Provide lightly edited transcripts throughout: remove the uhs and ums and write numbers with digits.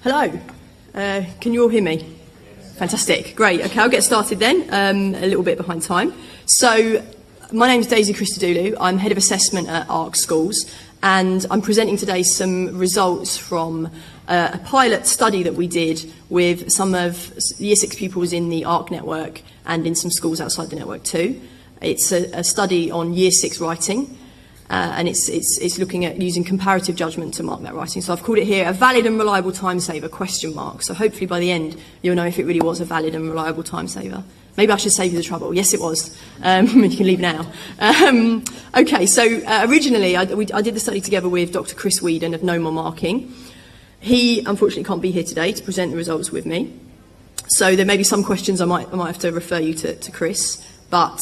Hello, can you all hear me? Fantastic, great. Okay, I'll get started then, a little bit behind time. So, my name's Daisy Christodoulou. I'm Head of Assessment at ARC Schools, and I'm presenting today some results from a pilot study that we did with some of Year 6 pupils in the ARC network and in some schools outside the network too. It's a study on Year 6 writing, and it's looking at using comparative judgment to mark that writing. So I've called it here a valid and reliable time saver, ? So hopefully by the end you'll know if it really was a valid and reliable time saver. Maybe I should save you the trouble. Yes, it was. You can leave now. Okay, so originally I did the study together with Dr. Chris Whedon of No More Marking. He unfortunately can't be here today to present the results with me. So there may be some questions I might have to refer you to Chris, but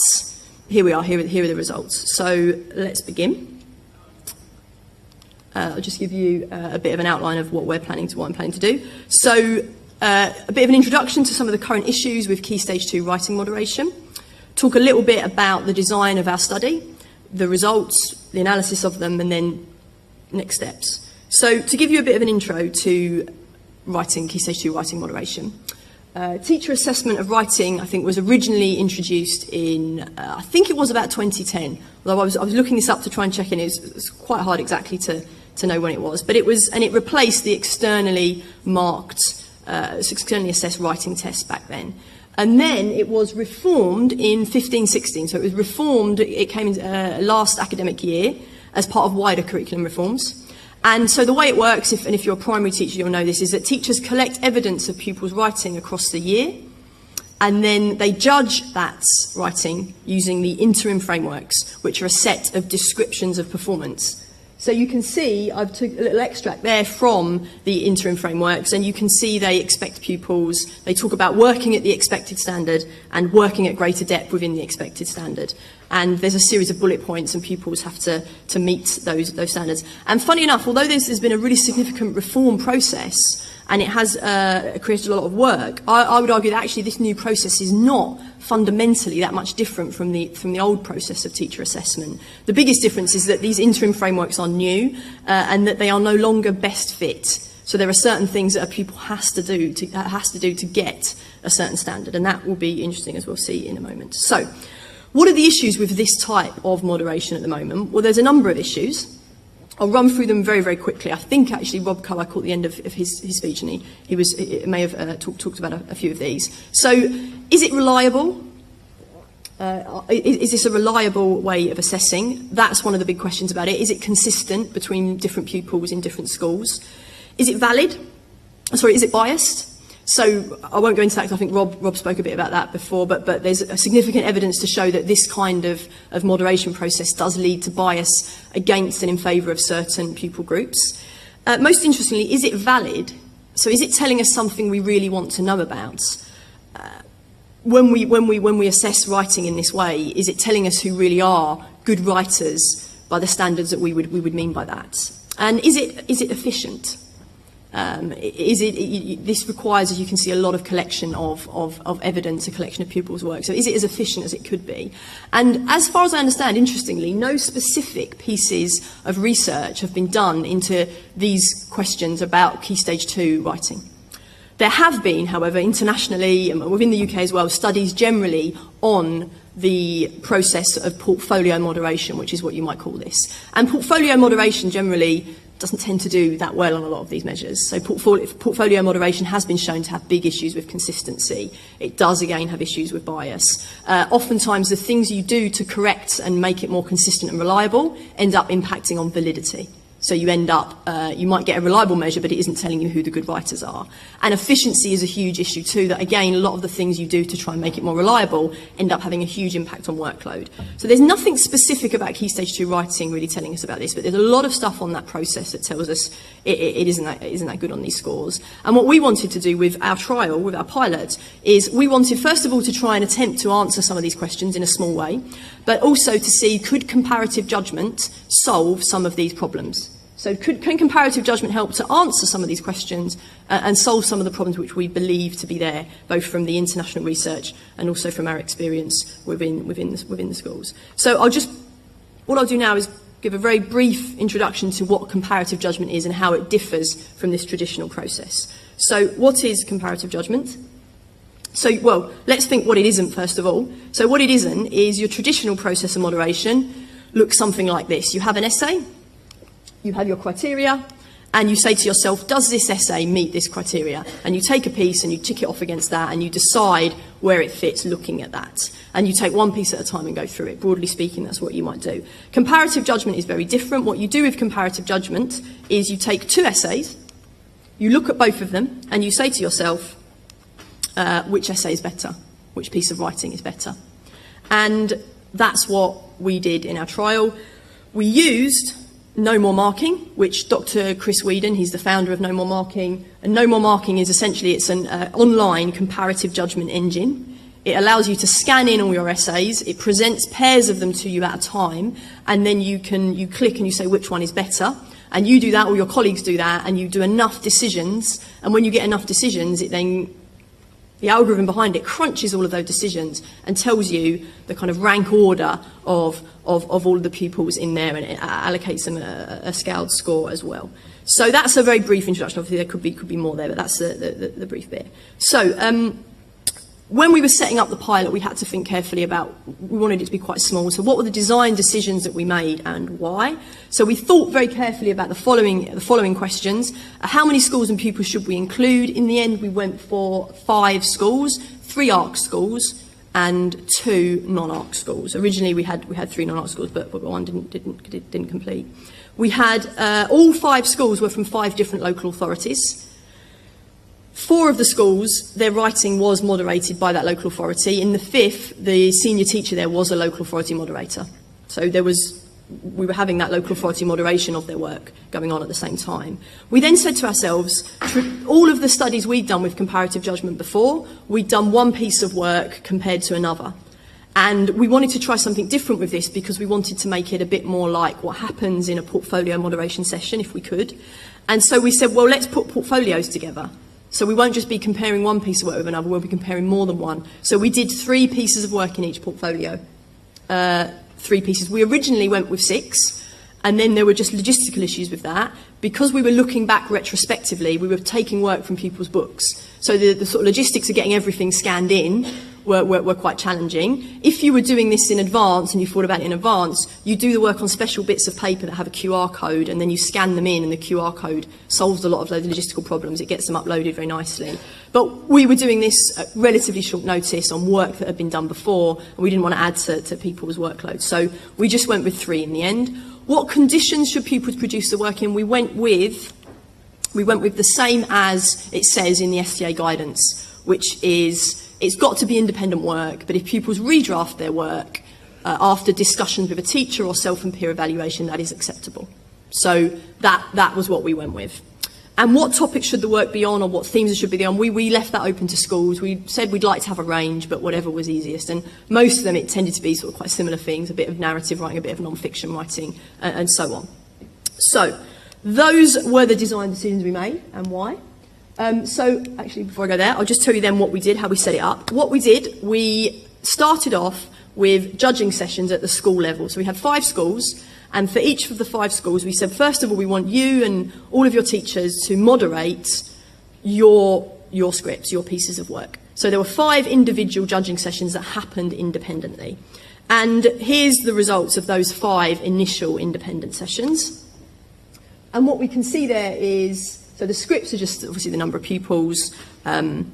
here we are, here are the results. So let's begin. I'll just give you a bit of an outline of what I'm planning to do. So a bit of an introduction to some of the current issues with Key Stage 2 writing moderation. Talk a little bit about the design of our study, the results, the analysis of them, and then next steps. So to give you a bit of an intro to writing, Key Stage 2 writing moderation. Teacher assessment of writing, I think, was originally introduced in, I think it was about 2010. Although I was looking this up to try and check in, it's quite hard exactly to know when it was. But it was, and it replaced the externally marked, externally assessed writing test back then. And then it was reformed in 15-16. So it was reformed, it came in last academic year as part of wider curriculum reforms. And so the way it works, if you're a primary teacher, you'll know this, is that teachers collect evidence of pupils' writing across the year, and then they judge that writing using the interim frameworks, which are a set of descriptions of performance. So you can see, I've took a little extract there from the interim frameworks, and you can see they expect pupils, they talk about working at the expected standard and working at greater depth within the expected standard. And there's a series of bullet points, and pupils have to meet those standards. And funny enough, although there's been a really significant reform process, and it has created a lot of work, I would argue that actually this new process is not fundamentally that much different from the old process of teacher assessment. The biggest difference is that these interim frameworks are new, and that they are no longer best fit. So there are certain things that a pupil has to do to get a certain standard, and that will be interesting, as we'll see in a moment. So, what are the issues with this type of moderation at the moment? Well, there's a number of issues. I'll run through them very, very quickly. I think actually Rob Coe, I caught the end of his speech, and he may have talked about a few of these. So, is it reliable? Is this a reliable way of assessing? That's one of the big questions about it. Is it consistent between different pupils in different schools? Is it valid? Sorry, is it biased? So I won't go into that because I think Rob spoke a bit about that before, but there's a significant evidence to show that this kind of moderation process does lead to bias against and in favour of certain pupil groups. Most interestingly, is it valid? So is it telling us something we really want to know about? When we assess writing in this way, is it telling us who really are good writers by the standards that we would mean by that? And is it efficient? This requires, as you can see, a lot of collection of evidence, a collection of pupils' work. So is it as efficient as it could be? And as far as I understand, interestingly, no specific pieces of research have been done into these questions about Key Stage 2 writing. There have been, however, internationally, and within the UK as well, studies generally on the process of portfolio moderation, which is what you might call this. And portfolio moderation generally doesn't tend to do that well on a lot of these measures. So portfolio moderation has been shown to have big issues with consistency. It does, again, have issues with bias. Oftentimes, the things you do to correct and make it more consistent and reliable end up impacting on validity. So you end up, you might get a reliable measure, but it isn't telling you who the good writers are. And efficiency is a huge issue too, that again, a lot of the things you do to try and make it more reliable end up having a huge impact on workload. So there's nothing specific about Key Stage 2 writing really telling us about this, but there's a lot of stuff on that process that tells us it isn't that good on these scores. And what we wanted to do with our trial, with our pilot, is we wanted first of all to try and attempt to answer some of these questions in a small way, but also to see, could comparative judgment solve some of these problems? So can comparative judgment help to answer some of these questions and solve some of the problems which we believe to be there, both from the international research and also from our experience within the schools? So what I'll do now is give a very brief introduction to what comparative judgment is and how it differs from this traditional process. So what is comparative judgment? So, well, let's think what it isn't first of all. So what it isn't is your traditional process of moderation looks something like this. You have an essay, you have your criteria, and you say to yourself, does this essay meet this criteria? And you take a piece and you tick it off against that and you decide where it fits looking at that. And you take one piece at a time and go through it. Broadly speaking, that's what you might do. Comparative judgment is very different. What you do with comparative judgment is you take two essays, you look at both of them, and you say to yourself, which essay is better? Which piece of writing is better? And that's what we did in our trial. We used No More Marking, which Dr. Chris Whedon, he's the founder of No More Marking. And No More Marking is essentially, it's an online comparative judgment engine. It allows you to scan in all your essays. It presents pairs of them to you at a time. And then you click and you say which one is better. And you do that, or your colleagues do that, and you do enough decisions. And when you get enough decisions, it then, the algorithm behind it crunches all of those decisions and tells you the kind of rank order of all of the pupils in there, and it allocates them a scaled score as well. So that's a very brief introduction. Obviously there could be more there, but that's the brief bit. So when we were setting up the pilot, we had to think carefully about, we wanted it to be quite small, so what were the design decisions that we made and why? So we thought very carefully about the following questions. How many schools and pupils should we include? In the end, we went for 5 schools, 3 ARC schools and 2 non-ARC schools. Originally we had 3 non-ARC schools, but one didn't complete. We had, all 5 schools were from 5 different local authorities. 4 of the schools, their writing was moderated by that local authority. In the 5th, the senior teacher there was a local authority moderator. So we were having that local authority moderation of their work going on at the same time. We then said to ourselves, all of the studies we'd done with comparative judgment before, we'd done one piece of work compared to another. And we wanted to try something different with this because we wanted to make it a bit more like what happens in a portfolio moderation session, if we could. And so we said, well, let's put portfolios together. So we won't just be comparing one piece of work with another, we'll be comparing more than one. So we did 3 pieces of work in each portfolio. 3 pieces. We originally went with 6, and then there were just logistical issues with that. Because we were looking back retrospectively, we were taking work from people's books. So the sort of logistics of getting everything scanned in were quite challenging. If you were doing this in advance and you thought about it in advance, you do the work on special bits of paper that have a QR code, and then you scan them in, and the QR code solves a lot of those logistical problems. It gets them uploaded very nicely. But we were doing this at relatively short notice on work that had been done before, and we didn't want to add to people's workload. So we just went with 3 in the end. What conditions should pupils produce the work in? We went with the same as it says in the STA guidance, which is, it's got to be independent work, but if pupils redraft their work after discussions with a teacher or self and peer evaluation, that is acceptable. So that was what we went with. And what topics should the work be on, or what themes it should be on? We left that open to schools. We said we'd like to have a range, but whatever was easiest. And most of them, it tended to be sort of quite similar things, a bit of narrative writing, a bit of non-fiction writing, and so on. So those were the design decisions we made, and why. So actually, before I go there, I'll just tell you then what we did, how we set it up. What we did, we started off with judging sessions at the school level. So we had 5 schools, and for each of the 5 schools, we said, first of all, we want you and all of your teachers to moderate your scripts, your pieces of work. So there were 5 individual judging sessions that happened independently. And here's the results of those 5 initial independent sessions. And what we can see there is, so the scripts are just obviously the number of pupils, the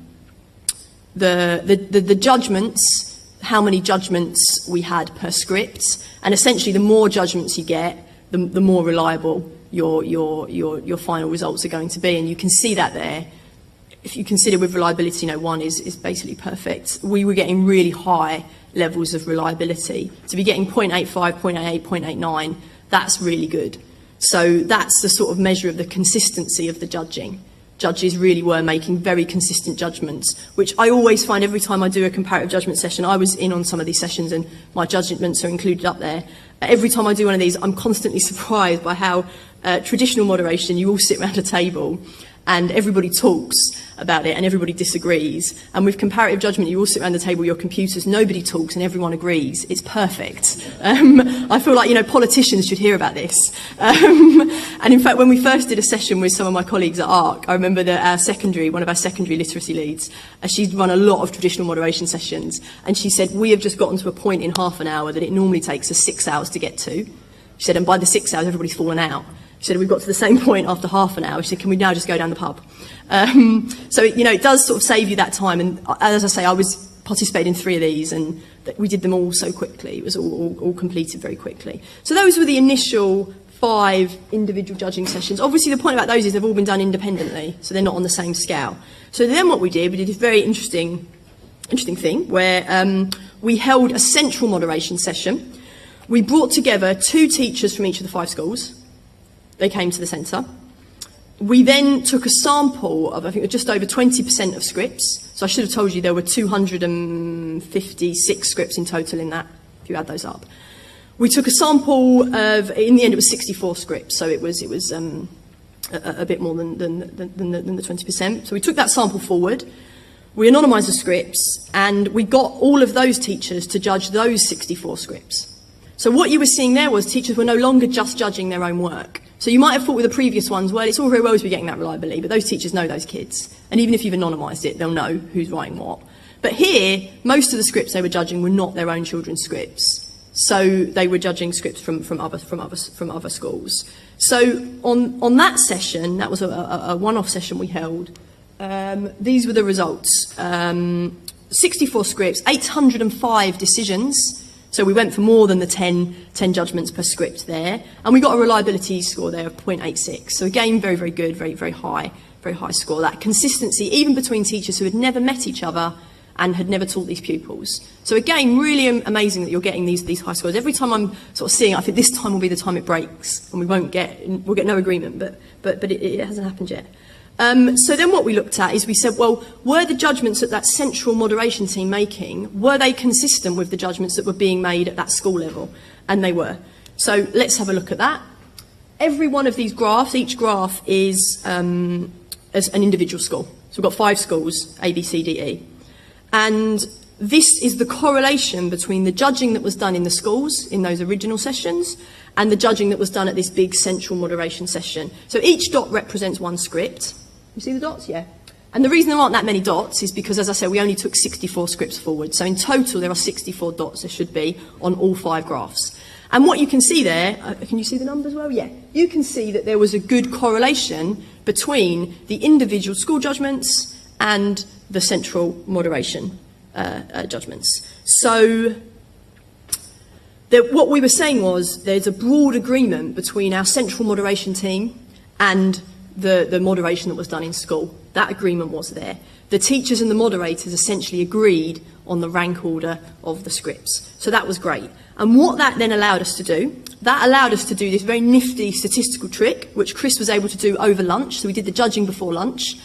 judgments, how many judgments we had per script, and essentially the more judgments you get, the more reliable your final results are going to be. And you can see that there. If you consider with reliability, 1 is basically perfect. We were getting really high levels of reliability. To be getting 0.85, 0.88, 0.89, that's really good. So that's the sort of measure of the consistency of the judging. Judges really were making very consistent judgments, which I always find every time I do a comparative judgment session. I was in on some of these sessions and my judgments are included up there. Every time I do one of these, I'm constantly surprised by how Traditional moderation, you all sit around a table and everybody talks about it and everybody disagrees. And with comparative judgment, you all sit around the table, your computers, nobody talks and everyone agrees. It's perfect. I feel like, politicians should hear about this. And in fact, when we first did a session with some of my colleagues at ARC, I remember that one of our secondary literacy leads, she'd run a lot of traditional moderation sessions. And she said, we have just gotten to a point in half an hour that it normally takes us 6 hours to get to. She said, and by the 6 hours, everybody's fallen out. She said, we've got to the same point after half an hour. She said, can we now just go down the pub? So, it does sort of save you that time. And as I say, I was participating in 3 of these and we did them all so quickly. It was all completed very quickly. So those were the initial 5 individual judging sessions. Obviously, the point about those is they've all been done independently, so they're not on the same scale. So then what we did this very interesting thing where we held a central moderation session. We brought together 2 teachers from each of the 5 schools. They came to the centre. We then took a sample of, I think, just over 20% of scripts. So I should have told you there were 256 scripts in total in that, if you add those up. We took a sample of, in the end, it was 64 scripts. So it was a bit more than the 20%. So we took that sample forward. We anonymised the scripts, and we got all of those teachers to judge those 64 scripts. So what you were seeing there was teachers were no longer just judging their own work. So you might have thought with the previous ones, well, it's all very well to be getting that reliability, but those teachers know those kids. And even if you've anonymised it, they'll know who's writing what. But here, most of the scripts they were judging were not their own children's scripts. So they were judging scripts from other schools. So on that session, that was a one-off session we held, these were the results. 64 scripts, 805 decisions. So we went for more than the 10 judgments per script there. And we got a reliability score there of 0.86. So again, very, very good, very, very high score. That consistency, even between teachers who had never met each other and had never taught these pupils. So again, really amazing that you're getting these high scores. Every time I'm sort of seeing, I think this time will be the time it breaks and we'll get no agreement, but it hasn't happened yet. So then what we looked at is we said, well, were the judgments that that central moderation team making, were they consistent with the judgments that were being made at that school level? And they were. So let's have a look at that. Every one of these graphs, each graph is as an individual school. So we've got 5 schools, A, B, C, D, E. And this is the correlation between the judging that was done in the schools in those original sessions and the judging that was done at this big central moderation session. So each dot represents one script. You see the dots? Yeah. And the reason there aren't that many dots is because, as I said, we only took 64 scripts forward. So in total, there are 64 dots there should be on all 5 graphs. And what you can see there, can you see the numbers well? Yeah. You can see that there was a good correlation between the individual school judgments and the central moderation judgments. So what we were saying was there's a broad agreement between our central moderation team and the moderation that was done in school. That agreement was there. The teachers and the moderators essentially agreed on the rank order of the scripts. So that was great. And what that then allowed us to do, that allowed us to do this very nifty statistical trick, which Chris was able to do over lunch. So we did the judging before lunch.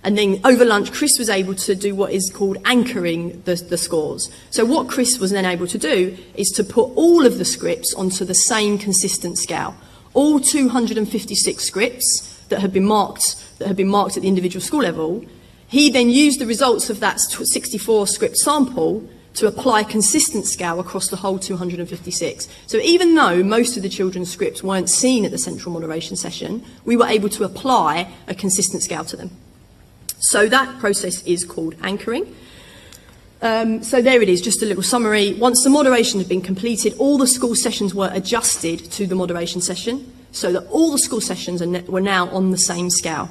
And then over lunch, Chris was able to do what is called anchoring the scores. So what Chris was then able to do is to put all of the scripts onto the same consistent scale. All 256 scripts that had been marked at the individual school level, he then used the results of that 64 script sample to apply a consistent scale across the whole 256. So even though most of the children's scripts weren't seen at the central moderation session, we were able to apply a consistent scale to them. So that process is called anchoring. So there it is, just a little summary. Once the moderation had been completed, all the school sessions were adjusted to the moderation session so that all the school sessions were now on the same scale.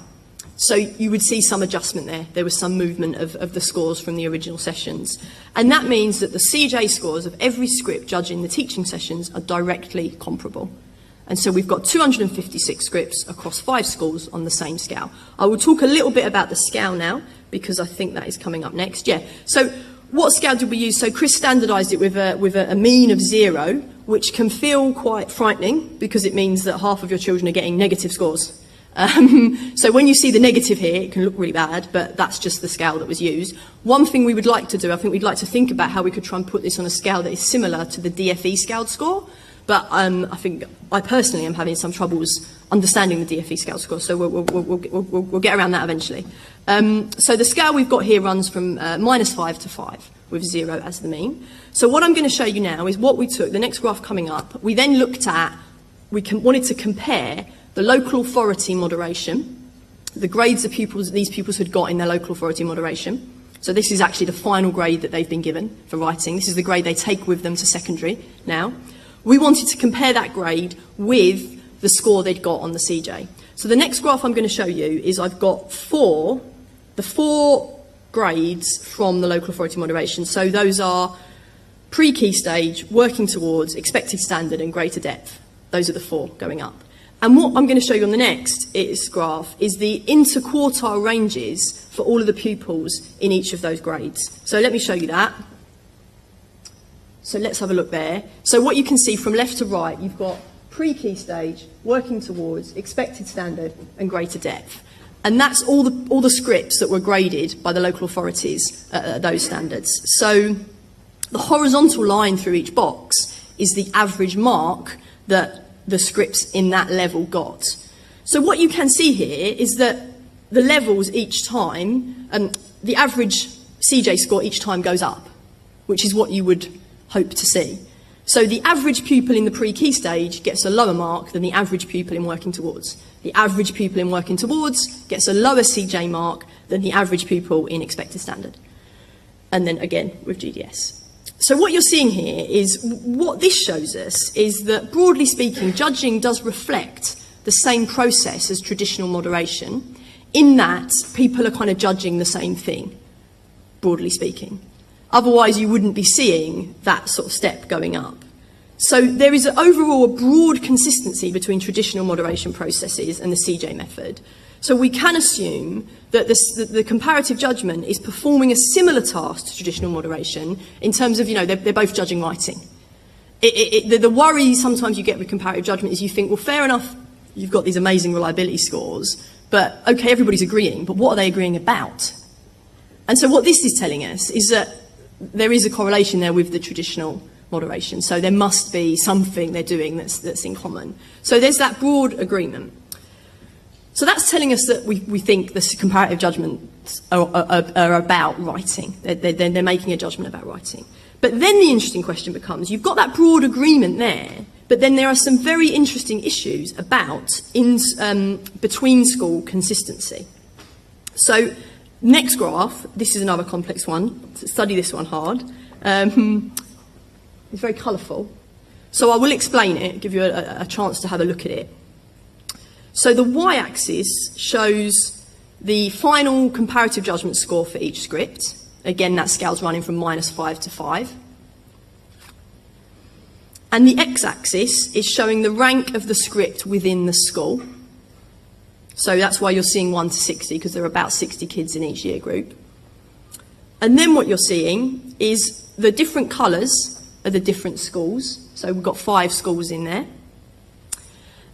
So you would see some adjustment there. There was some movement of the scores from the original sessions. And that means that the CJ scores of every script judging the teaching sessions are directly comparable. And so we've got 256 scripts across 5 schools on the same scale. I will talk a little bit about the scale now, because I think that is coming up next. Yeah. So what scale did we use? So Chris standardised it with a mean of 0, which can feel quite frightening, because it means that half of your children are getting negative scores. So when you see the negative here, it can look really bad, but that's just the scale that was used. One thing we would like to do, I think we'd like to think about how we could try and put this on a scale that is similar to the DFE scaled score. But I think I personally am having some troubles understanding the DFE scale score. So we'll get around that eventually. So the scale we've got here runs from -5 to 5, with 0 as the mean. So what I'm going to show you now is what we took, the next graph coming up, we then looked at, wanted to compare the local authority moderation, the grades these pupils had got in their local authority moderation. So this is actually the final grade that they've been given for writing. This is the grade they take with them to secondary now. We wanted to compare that grade with the score they'd got on the CJ. So the next graph I'm going to show you is I've got the four grades from the local authority moderation. So those are pre-key stage, working towards, expected standard and greater depth. Those are the four going up. And what I'm going to show you on the next graph is the interquartile ranges for all of the pupils in each of those grades. So let me show you that. So let's have a look there. So what you can see from left to right, you've got pre-key stage, working towards, expected standard and greater depth. And that's all the scripts that were graded by the local authorities at those standards. So the horizontal line through each box is the average mark that the scripts in that level got. So what you can see here is that the levels each time, the average CJ score each time goes up, which is what you would hope to see. So the average pupil in the pre-key stage gets a lower mark than the average pupil in working towards. The average pupil in working towards gets a lower CJ mark than the average pupil in expected standard. And then again with GDS. So what you're seeing here is, what this shows us is that, broadly speaking, judging does reflect the same process as traditional moderation, in that people are kind of judging the same thing, broadly speaking. Otherwise, you wouldn't be seeing that sort of step going up. So there is overall a broad consistency between traditional moderation processes and the CJ method. So we can assume that the comparative judgment is performing a similar task to traditional moderation in terms of, they're both judging writing. The worry sometimes you get with comparative judgment is you think, well, fair enough, you've got these amazing reliability scores, but okay, everybody's agreeing, but what are they agreeing about? And so what this is telling us is that there is a correlation there with the traditional moderation. So there must be something they're doing that's in common. So there's that broad agreement. So that's telling us that we think this comparative judgments are about writing. They're making a judgment about writing. But then the interesting question becomes, you've got that broad agreement there, but then there are some very interesting issues about between school consistency. So next graph, this is another complex one. Study this one hard. It's very colourful. So I will explain it, give you a chance to have a look at it. So the y-axis shows the final comparative judgment score for each script. Again, that scale's running from -5 to 5. And the x-axis is showing the rank of the script within the school. So that's why you're seeing 1 to 60, because there are about 60 kids in each year group. And then what you're seeing is the different colours are the different schools. So we've got 5 schools in there.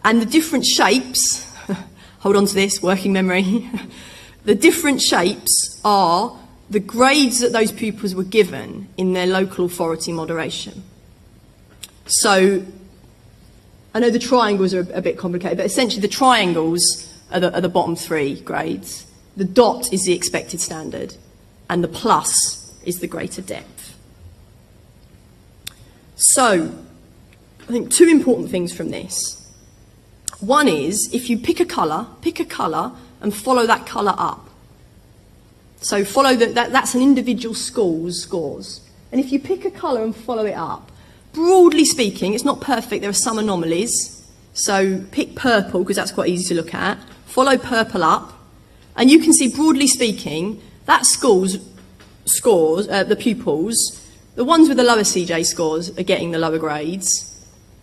And the different shapes, hold on to this, working memory. The different shapes are the grades that those pupils were given in their local authority moderation. So I know the triangles are a bit complicated, but essentially the triangles are the bottom 3 grades. The dot is the expected standard, and the plus is the greater depth. So I think 2 important things from this. One is, if you pick a colour and follow that colour up. So follow that's an individual school's scores. And if you pick a colour and follow it up, broadly speaking, it's not perfect, there are some anomalies. So pick purple, because that's quite easy to look at. Follow purple up, and you can see, broadly speaking, that school's scores, the pupils, the ones with the lower CJ scores are getting the lower grades.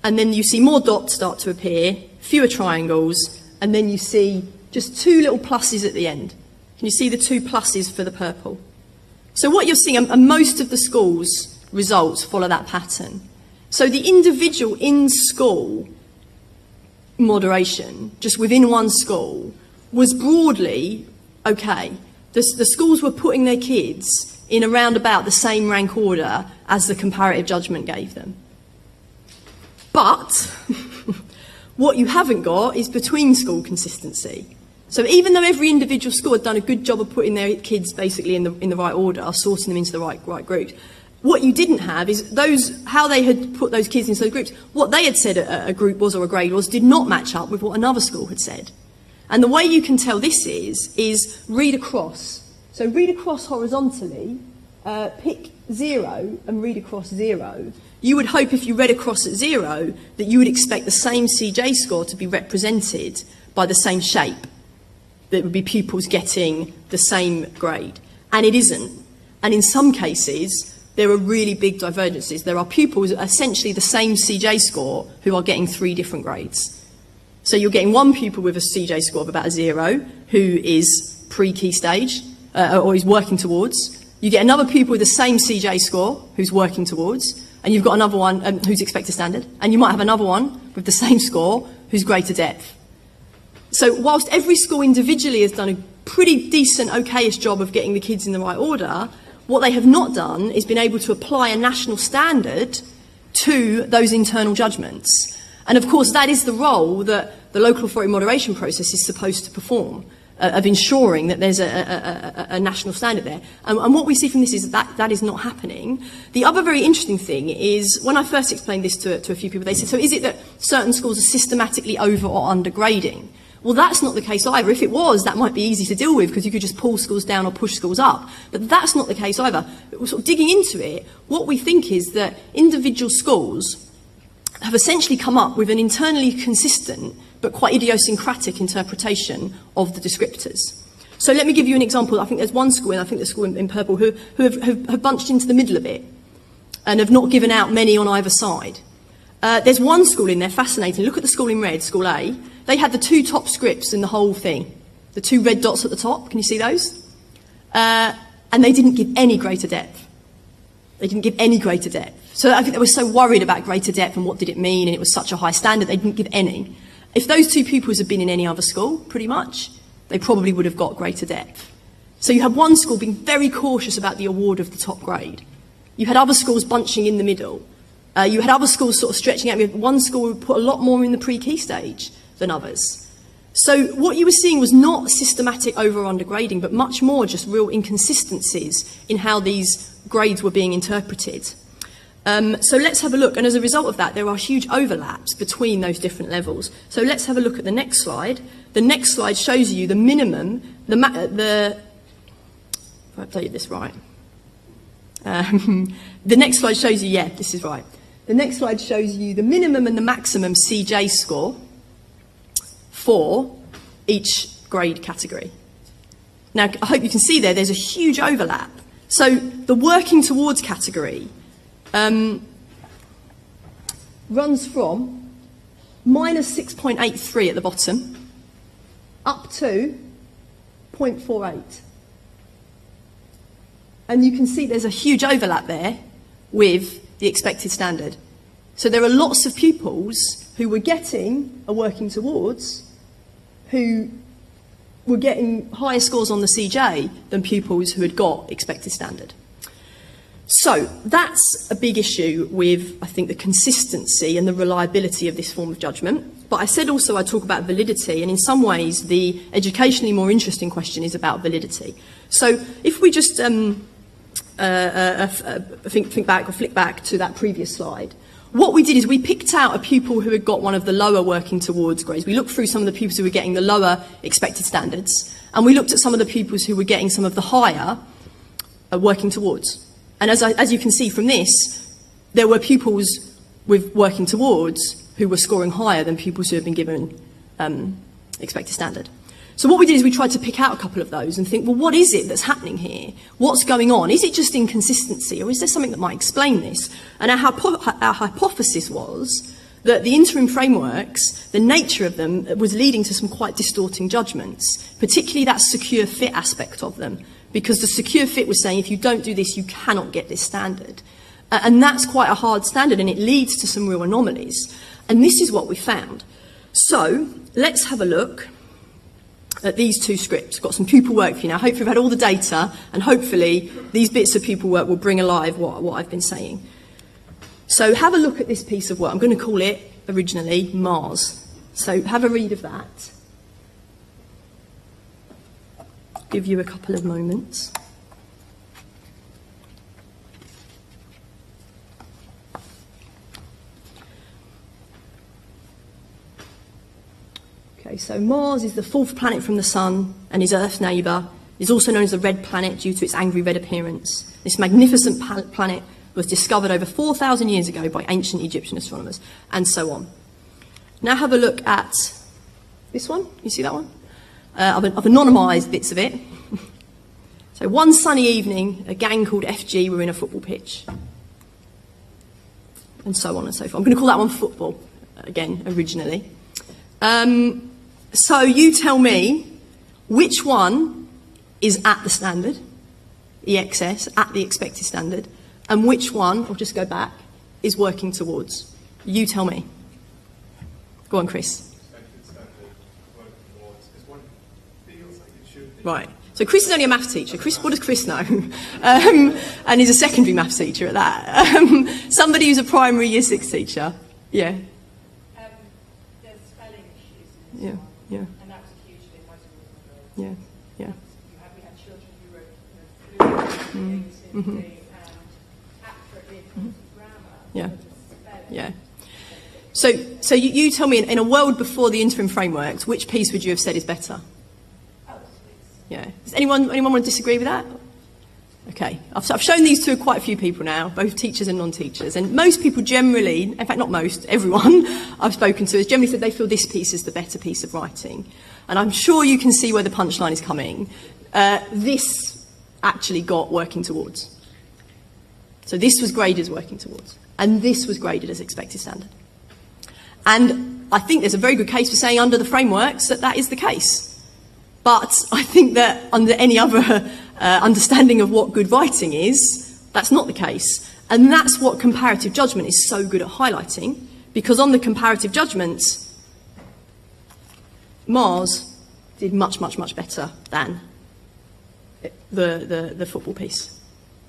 And then you see more dots start to appear, fewer triangles, and then you see just 2 little pluses at the end. Can you see the 2 pluses for the purple? So what you're seeing, and most of the schools' results follow that pattern. So the individual in-school moderation, just within one school, was broadly okay. The schools were putting their kids in around about the same rank order as the comparative judgment gave them. But What you haven't got is between-school consistency. So even though every individual school had done a good job of putting their kids basically in the right order, sorting them into the right groups, what you didn't have is how they had put those kids into those groups. What they had said a group was or a grade was did not match up with what another school had said. And the way you can tell this is read across. So read across horizontally, pick 0 and read across 0. You would hope if you read across at 0 that you would expect the same CJ score to be represented by the same shape. That would be pupils getting the same grade. And it isn't. And in some cases, there are really big divergences. There are pupils essentially the same CJ score who are getting 3 different grades. So you're getting one pupil with a CJ score of about a 0 who is pre-key stage or is working towards. You get another pupil with the same CJ score who's working towards. And you've got another one who's expected standard. And you might have another one with the same score who's greater depth. So whilst every school individually has done a pretty decent, okayish job of getting the kids in the right order, what they have not done is been able to apply a national standard to those internal judgments. And of course, that is the role that the local authority moderation process is supposed to perform, of ensuring that there's a national standard there. And what we see from this is that is not happening. The other very interesting thing is, when I first explained this to a few people, they said, so is it that certain schools are systematically over or under grading? Well, that's not the case either. If it was, that might be easy to deal with because you could just pull schools down or push schools up. But that's not the case either. But we're sort of digging into it. What we think is that individual schools have essentially come up with an internally consistent but quite idiosyncratic interpretation of the descriptors. So let me give you an example. I think there's one school, and I think the school in purple, who have bunched into the middle a bit and have not given out many on either side. There's one school in there, fascinating. Look at the school in red, school A. They had the 2 top scripts in the whole thing. The 2 red dots at the top, can you see those? And they didn't give any greater depth. They didn't give any greater depth. So I think they were so worried about greater depth and what did it mean, and it was such a high standard, they didn't give any. If those 2 pupils had been in any other school, pretty much, they probably would have got greater depth. So you had one school being very cautious about the award of the top grade. You had other schools bunching in the middle. You had other schools sort of stretching out. One school would put a lot more in the pre-key stage than others. So what you were seeing was not systematic over or under grading, but much more just real inconsistencies in how these grades were being interpreted. So let's have a look. And as a result of that, there are huge overlaps between those different levels. So let's have a look at the next slide. The next slide shows you the minimum, if I updated this right. The next slide shows you, yeah, this is right. The next slide shows you the minimum and the maximum CJ score for each grade category. Now, I hope you can see there's a huge overlap. So the working towards category runs from minus 6.83 at the bottom up to 0.48. And you can see there's a huge overlap there with the expected standard. So there are lots of pupils who were getting a working towards who were getting higher scores on the CJ than pupils who had got expected standard. So that's a big issue with, I think, the consistency and the reliability of this form of judgment. But I said also I'd talk about validity, and in some ways the educationally more interesting question is about validity. So if we just think back or flick back to that previous slide, what we did is we picked out a pupil who had got one of the lower working towards grades. We looked through some of the pupils who were getting the lower expected standards, and we looked at some of the pupils who were getting some of the higher working towards. And as you can see from this, there were pupils with working towards who were scoring higher than pupils who had been given expected standard. So what we did is we tried to pick out a couple of those and think, well, what is it that's happening here? What's going on? Is it just inconsistency, or is there something that might explain this? And our hypothesis was that the interim frameworks, the nature of them, was leading to some quite distorting judgments, particularly that secure fit aspect of them, because the secure fit was saying if you don't do this, you cannot get this standard. And that's quite a hard standard, and it leads to some real anomalies. And this is what we found. So let's have a look at these 2 scripts. Got some pupil work for you now. Hopefully we've had all the data, and hopefully these bits of pupil work will bring alive what I've been saying. So have a look at this piece of work. I'm going to call it, originally, Mars. So have a read of that. Give you a couple of moments. Okay, so Mars is the fourth planet from the Sun and is Earth's neighbour. It's also known as the red planet due to its angry red appearance. This magnificent planet was discovered over 4,000 years ago by ancient Egyptian astronomers, and so on. Now have a look at this one. You see that one? I've anonymised bits of it. So one sunny evening, a gang called FG were in a football pitch, and so on and so forth. I'm going to call that one football, again, originally. So you tell me which one is at the standard, EXS, at the expected standard, and which one, I'll just go back, is working towards. You tell me. Go on, Chris. Expected standard, working towards, because one feels like it should be. Right. So Chris is only a maths teacher. Chris, what does Chris know? And he's a secondary maths teacher at that. Somebody who's a primary year 6 teacher. Yeah. There's spelling issues. Yeah. Yeah. And that was a huge thing. My school was Yeah. Yeah. we had children who wrote fluent and accurately in terms of grammar. Yeah. Spelling. Yeah. So you tell me, in a world before the interim frameworks, which piece would you have said is better? Yeah. Does anyone want to disagree with that? Okay. I've shown these to quite a few people now, both teachers and non-teachers, and most people generally, in fact not most, everyone I've spoken to has generally said they feel this piece is the better piece of writing. And I'm sure you can see where the punchline is coming. This actually got working towards. So this was graded as working towards, and this was graded as expected standard. And I think there's a very good case for saying under the frameworks that is the case. But I think that under any other understanding of what good writing is, that's not the case. And that's what comparative judgment is so good at highlighting, because on the comparative judgments, Mars did much, much, much better than the football piece.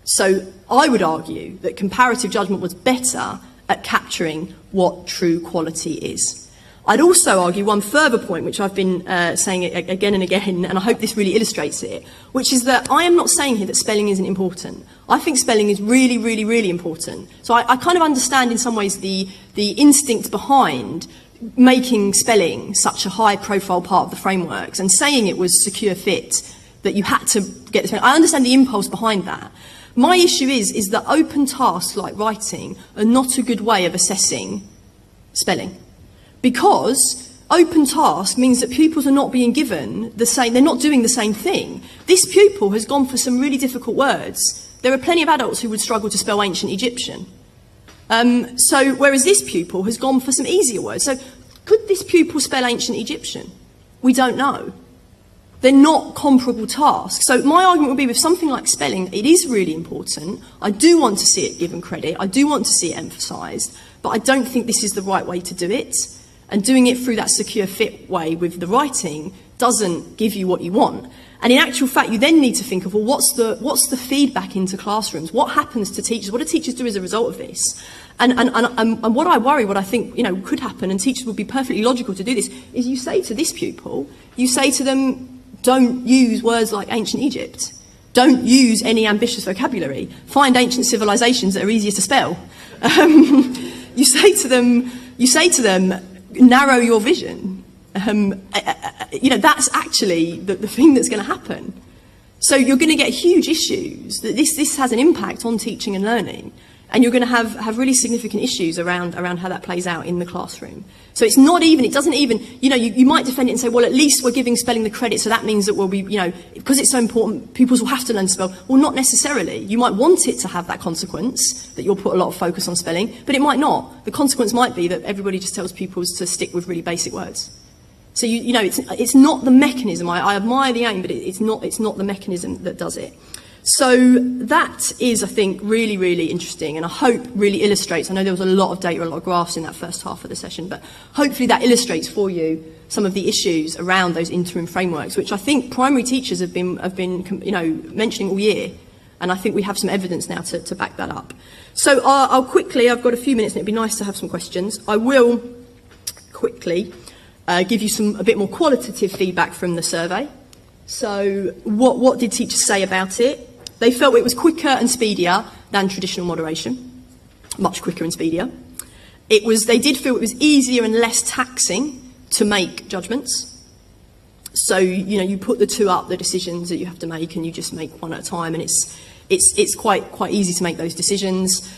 So I would argue that comparative judgment was better at capturing what true quality is. I'd also argue one further point, which I've been saying again and again, and I hope this really illustrates it, which is that I am not saying here that spelling isn't important. I think spelling is really, really, really important. So I kind of understand in some ways the instinct behind making spelling such a high-profile part of the frameworks and saying it was secure fit, that you had to get the spelling. I understand the impulse behind that. My issue is that open tasks like writing are not a good way of assessing spelling. Because open task means that pupils are not being given the same, they're not doing the same thing. This pupil has gone for some really difficult words. There are plenty of adults who would struggle to spell ancient Egyptian. So whereas this pupil has gone for some easier words. So could this pupil spell ancient Egyptian? We don't know. They're not comparable tasks. So my argument would be with something like spelling, it is really important. I do want to see it given credit. I do want to see it emphasised. But I don't think this is the right way to do it. And doing it through that secure fit way with the writing doesn't give you what you want. And in actual fact, you then need to think of, well, what's the feedback into classrooms? What happens to teachers? What do teachers do as a result of this? And what I worry, what I think could happen, and teachers would be perfectly logical to do this, is you say to this pupil, you say to them, don't use words like ancient Egypt. Don't use any ambitious vocabulary. Find ancient civilizations that are easier to spell. You say to them, narrow your vision. That's actually the thing that's going to happen. So you're going to get huge issues. That this has an impact on teaching and learning, and you're going to have really significant issues around how that plays out in the classroom. So it doesn't even, you might defend it and say, well, at least we're giving spelling the credit, so that means that we'll be, because it's so important, pupils will have to learn to spell. Well, not necessarily. You might want it to have that consequence, that you'll put a lot of focus on spelling, but it might not. The consequence might be that everybody just tells pupils to stick with really basic words. So, it's not the mechanism. I admire the aim, but it's not the mechanism that does it. So that is, I think, really, really interesting, and I hope really illustrates. I know there was a lot of data, a lot of graphs in that first half of the session, but hopefully that illustrates for you some of the issues around those interim frameworks, which I think primary teachers have been mentioning all year, and I think we have some evidence now to back that up. So I've got a few minutes, and it'd be nice to have some questions. I will quickly give you a bit more qualitative feedback from the survey. So what did teachers say about it? They felt it was quicker and speedier than traditional moderation, much quicker and speedier. They did feel it was easier and less taxing to make judgments. So, you put the two up, the decisions that you have to make, and you just make one at a time, and it's quite easy to make those decisions.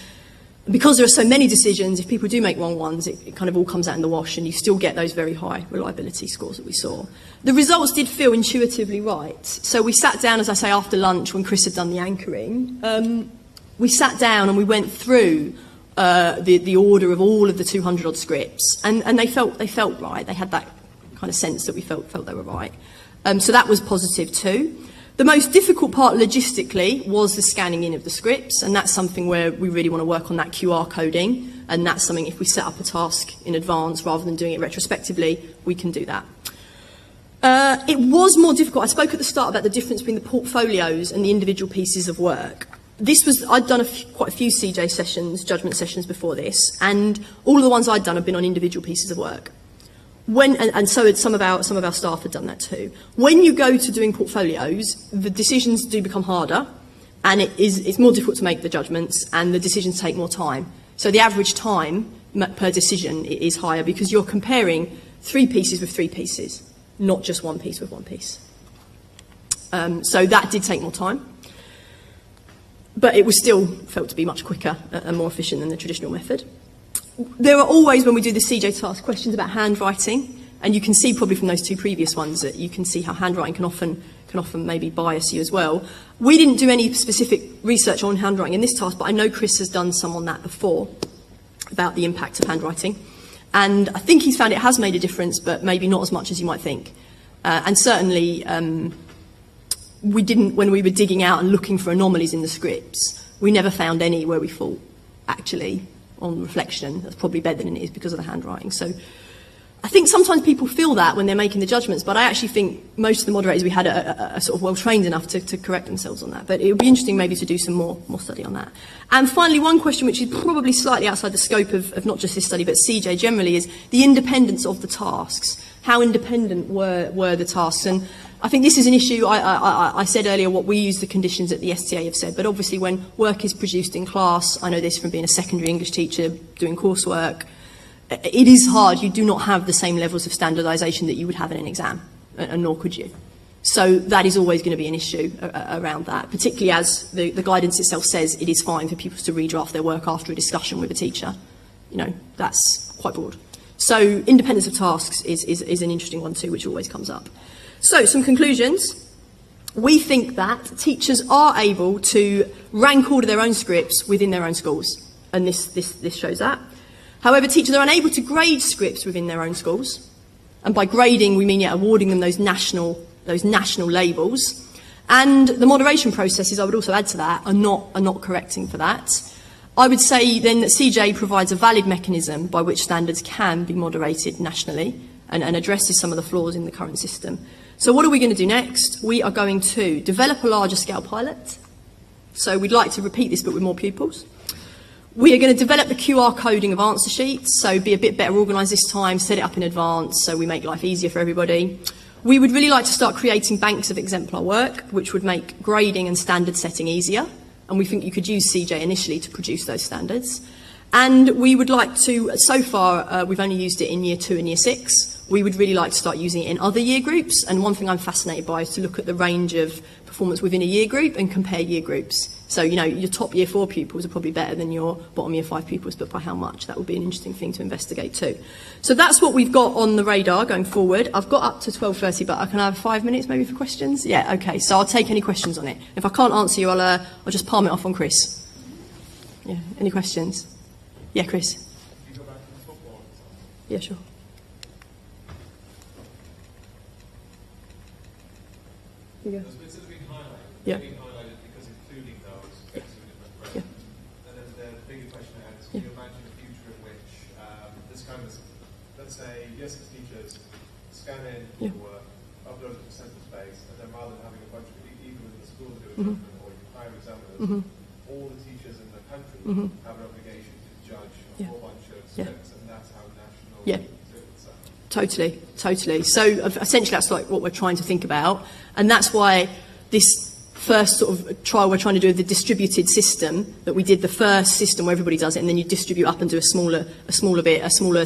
Because there are so many decisions, if people do make wrong ones, it kind of all comes out in the wash, and you still get those very high reliability scores that we saw. The results did feel intuitively right. So we sat down, as I say, after lunch when Chris had done the anchoring. We sat down and we went through the order of all of the 200-odd scripts, and they felt right. They had that kind of sense that we felt they were right. So that was positive too. The most difficult part logistically was the scanning in of the scripts, and that's something where we really want to work on that QR coding, and that's something, if we set up a task in advance rather than doing it retrospectively, we can do that. It was more difficult. I spoke at the start about the difference between the portfolios and the individual pieces of work. I'd done quite a few CJ sessions, judgment sessions before this, and all of the ones I'd done have been on individual pieces of work. So had some of our staff had done that too. When you go to doing portfolios, the decisions do become harder, and it's more difficult to make the judgments, and the decisions take more time. So the average time per decision is higher because you're comparing 3 pieces with 3 pieces, not just 1 piece with 1 piece. So that did take more time, but it was still felt to be much quicker and more efficient than the traditional method. There are always, when we do the CJ task, questions about handwriting, and you can see probably from those 2 previous ones that you can see how handwriting can often maybe bias you as well. We didn't do any specific research on handwriting in this task, but I know Chris has done some on that before about the impact of handwriting, and I think he's found it has made a difference, but maybe not as much as you might think. And certainly, we didn't, when we were digging out and looking for anomalies in the scripts, we never found any where we thought, actually, on reflection, that's probably better than it is because of the handwriting. So I think sometimes people feel that when they're making the judgments, but I actually think most of the moderators we had are sort of well trained enough to correct themselves on that. But it would be interesting maybe to do some more study on that. And finally, one question which is probably slightly outside the scope of not just this study but CJ generally is the independence of the tasks. How independent were the tasks? And I think this is an issue. I said earlier what we use the conditions that the STA have said, but obviously when work is produced in class, I know this from being a secondary English teacher doing coursework, it is hard. You do not have the same levels of standardisation that you would have in an exam, and nor could you. So that is always going to be an issue around that, particularly as the guidance itself says it is fine for pupils to redraft their work after a discussion with a teacher. That's quite broad. So independence of tasks is an interesting one too, which always comes up. So some conclusions. We think that teachers are able to rank order their own scripts within their own schools, and this shows that. However, teachers are unable to grade scripts within their own schools, and by grading we mean awarding them those national labels. And the moderation processes, I would also add to that, are not correcting for that. I would say then that CJ provides a valid mechanism by which standards can be moderated nationally and addresses some of the flaws in the current system. So what are we going to do next? We are going to develop a larger scale pilot. So we'd like to repeat this but with more pupils. We are going to develop the QR coding of answer sheets, so be a bit better organised this time, set it up in advance so we make life easier for everybody. We would really like to start creating banks of exemplar work, which would make grading and standard setting easier. And we think you could use CJ initially to produce those standards. And we would like to, so far we've only used it in Year 2 and Year 6. We would really like to start using it in other year groups. And one thing I'm fascinated by is to look at the range of performance within a year group and compare year groups. So, your top Year 4 pupils are probably better than your bottom Year 5 pupils, but by how much? That would be an interesting thing to investigate too. So that's what we've got on the radar going forward. I've got up to 12:30, but I can have 5 minutes maybe for questions? Yeah, okay. So I'll take any questions on it. If I can't answer you, I'll just palm it off on Chris. Yeah, any questions? Yeah, Chris. If you go back to the football example. Yeah, sure. Yeah. Those bits that have been highlighted, Yeah. they've been highlighted because including those gets to a different Yeah. question. And then the bigger question I had is, can you imagine a future in which this kind of, let's say, yes, it's teachers, scan in your work, upload it to central space, and then rather than having a bunch of, even in the school do a judgment, or you hire examiners, all the teachers in the country have an obligation to judge a whole bunch of scripts, and that's how national Yeah. scripts are. Totally. So essentially that's like what we're trying to think about, and that's why this first sort of trial we're trying to do the distributed system, that we did the first system where everybody does it and then you distribute up and do a smaller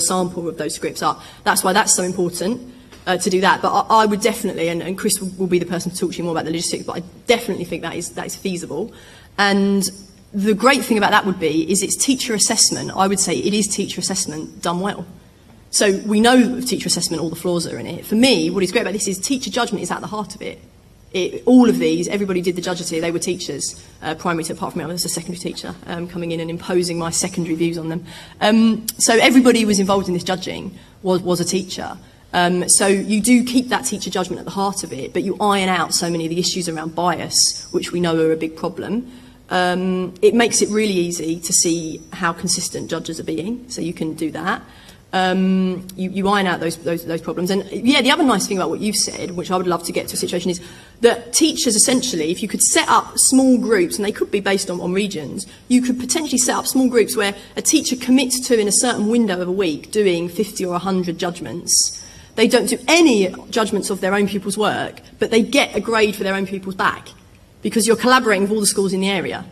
sample of those scripts up. That's why that's so important to do that. But I would definitely, and Chris will be the person to talk to you more about the logistics, but I definitely think that is feasible. And the great thing about that would be is it's teacher assessment. I would say it is teacher assessment done well. So we know of teacher assessment, all the flaws that are in it. For me, what is great about this is teacher judgment is at the heart of it. All of these, everybody did the judges here, they were teachers, primary to, apart from me, I was a secondary teacher, coming in and imposing my secondary views on them. So everybody who was involved in this judging was a teacher. So you do keep that teacher judgment at the heart of it, but you iron out so many of the issues around bias, which we know are a big problem. It makes it really easy to see how consistent judges are being, so you can do that. You iron out those problems. And yeah, the other nice thing about what you've said, which I would love to get to a situation, is that teachers essentially, if you could set up small groups, and they could be based on regions, you could potentially set up small groups where a teacher commits to, in a certain window of a week, doing 50 or 100 judgments. They don't do any judgments of their own pupils' work, but they get a grade for their own pupils back, because you're collaborating with all the schools in the area.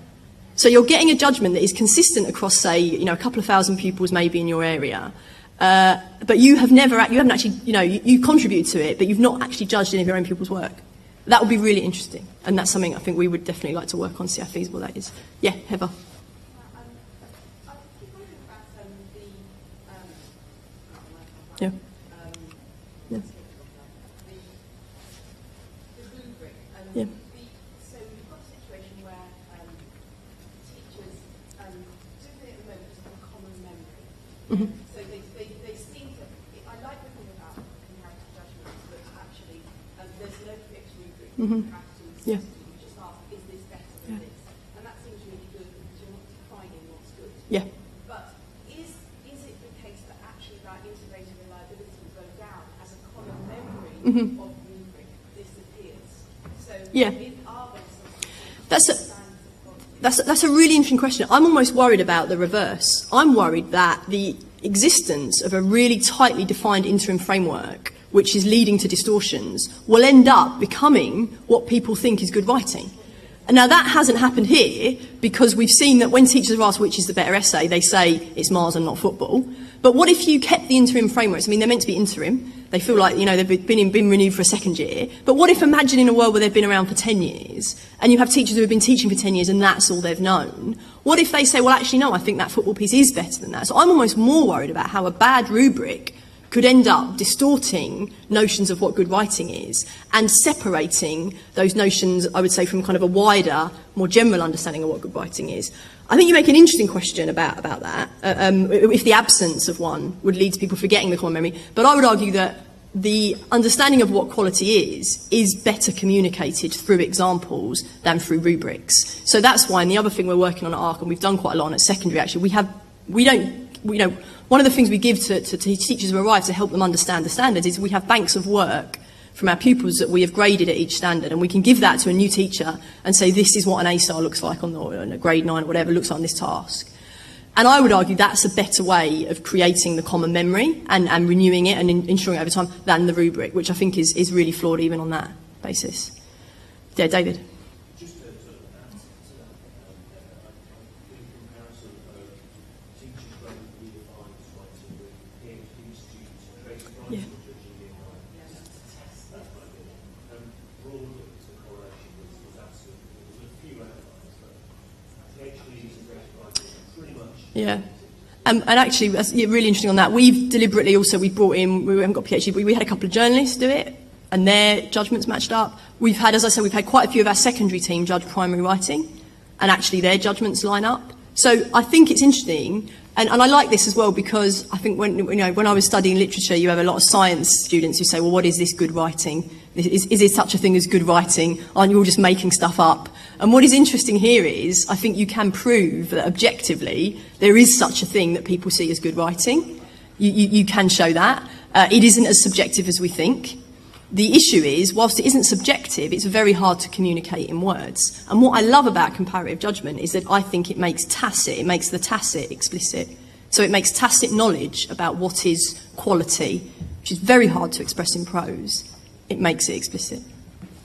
So you're getting a judgment that is consistent across, say, a couple of thousand pupils maybe in your area. But you haven't actually, you contribute to it, but you've not actually judged any of your own pupils' work. That would be really interesting, and that's something I think we would definitely like to work on, see how feasible that is. Yeah, Heather. I keep wondering about Yeah. the rubric. Yeah. So we've got a situation where teachers do it at the moment as a common memory. Mm-hmm. So they seem to. I like the thing about comparative judgments, that actually there's no fixed rubric. Mm-hmm. You have to Yeah. you just ask, is this better than this? And that seems really good because you're not defining what's good. Yeah. But is it the case that actually that integrated reliability will go down as a common memory Mm-hmm. of rubric disappears? So Yeah. are there some That's a- standards of quality? That's a really interesting question. I'm almost worried about the reverse. I'm worried that the existence of a really tightly defined interim framework, which is leading to distortions, will end up becoming what people think is good writing. And now that hasn't happened here, because we've seen that when teachers are asked which is the better essay, they say it's Mars and not football. But what if you kept the interim frameworks? I mean, they're meant to be interim. They feel like, they've been renewed for a second year. But what if, imagine in a world where they've been around for 10 years, and you have teachers who have been teaching for 10 years and that's all they've known? What if they say, well, actually, no, I think that football piece is better than that? So I'm almost more worried about how a bad rubric could end up distorting notions of what good writing is and separating those notions, I would say, from kind of a wider, more general understanding of what good writing is. I think you make an interesting question about that, if the absence of one would lead to people forgetting the common memory. But I would argue that the understanding of what quality is better communicated through examples than through rubrics. So that's why, and the other thing we're working on at ARC, and we've done quite a lot on at secondary actually, one of the things we give to teachers who arrive to help them understand the standards is we have banks of work from our pupils that we have graded at each standard, and we can give that to a new teacher and say this is what an A-star looks like on a grade 9 or whatever looks like on this task. And I would argue that's a better way of creating the common memory and renewing it and ensuring it over time than the rubric, which I think is really flawed even on that basis. Yeah, David. Just to sort of add to that, in comparison of teachers when we define as writing with PhD students and creative writing Yeah. judging year 9, that's what I did. Broadly, the correlation was absolutely, there was a few outliers, but PhDs and creative writing pretty much. Yeah. And actually, that's really interesting on that. We've deliberately also, we brought in, we haven't got PhD, but we had a couple of journalists do it, and their judgments matched up. We've had, as I said, we've had quite a few of our secondary team judge primary writing, and actually their judgments line up. So I think it's interesting, and I like this as well, because I think when I was studying literature, you have a lot of science students who say, well, what is this good writing? Is there such a thing as good writing? Aren't you all just making stuff up? And what is interesting here is, I think you can prove that objectively there is such a thing that people see as good writing. You can show that. It isn't as subjective as we think. The issue is, whilst it isn't subjective, it's very hard to communicate in words. And what I love about comparative judgment is that I think it makes the tacit explicit. So it makes tacit knowledge about what is quality which is very hard to express in prose, it makes it explicit.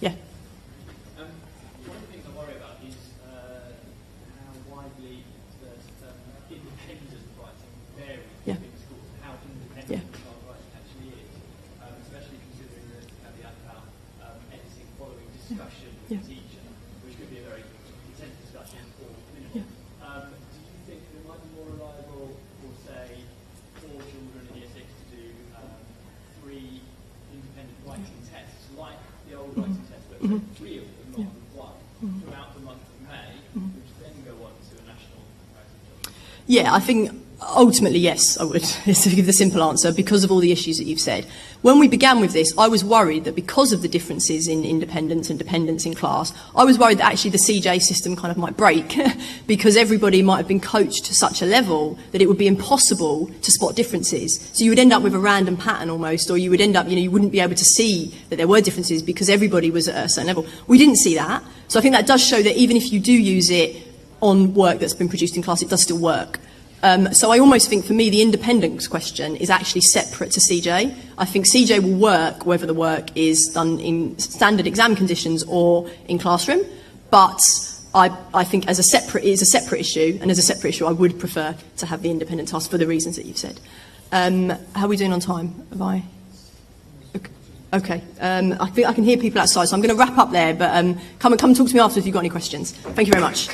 Yeah. One of the things I worry about is how widely the independent writing varies Yeah. between schools, and how independent Yeah. child writing actually is, especially considering the caveat about editing following discussion with Yeah. the teacher, which could be a very intense discussion or minimal. Yeah. Do you think it might be more reliable for, say, 4 children in year 6 to do 3 independent writing tests, like the old writing test, but 3 of them rather than 1, throughout the month of May, which then go on to a national comparative judgment? Yeah, I think ultimately, yes, I would, is to give the simple answer, because of all the issues that you've said. When we began with this, I was worried that because of the differences in independence and dependence in class, I was worried that actually the CJ system kind of might break, because everybody might have been coached to such a level that it would be impossible to spot differences. So you would end up with a random pattern almost, or you would end up, you wouldn't be able to see that there were differences because everybody was at a certain level. We didn't see that. So I think that does show that even if you do use it on work that's been produced in class, it does still work. So I almost think, for me, the independence question is actually separate to CJ. I think CJ will work whether the work is done in standard exam conditions or in classroom, but I think as a separate issue, and as a separate issue, I would prefer to have the independent task for the reasons that you've said. How are we doing on time? Have I? Okay. I think I can hear people outside, so I'm going to wrap up there, but come talk to me after if you've got any questions. Thank you very much.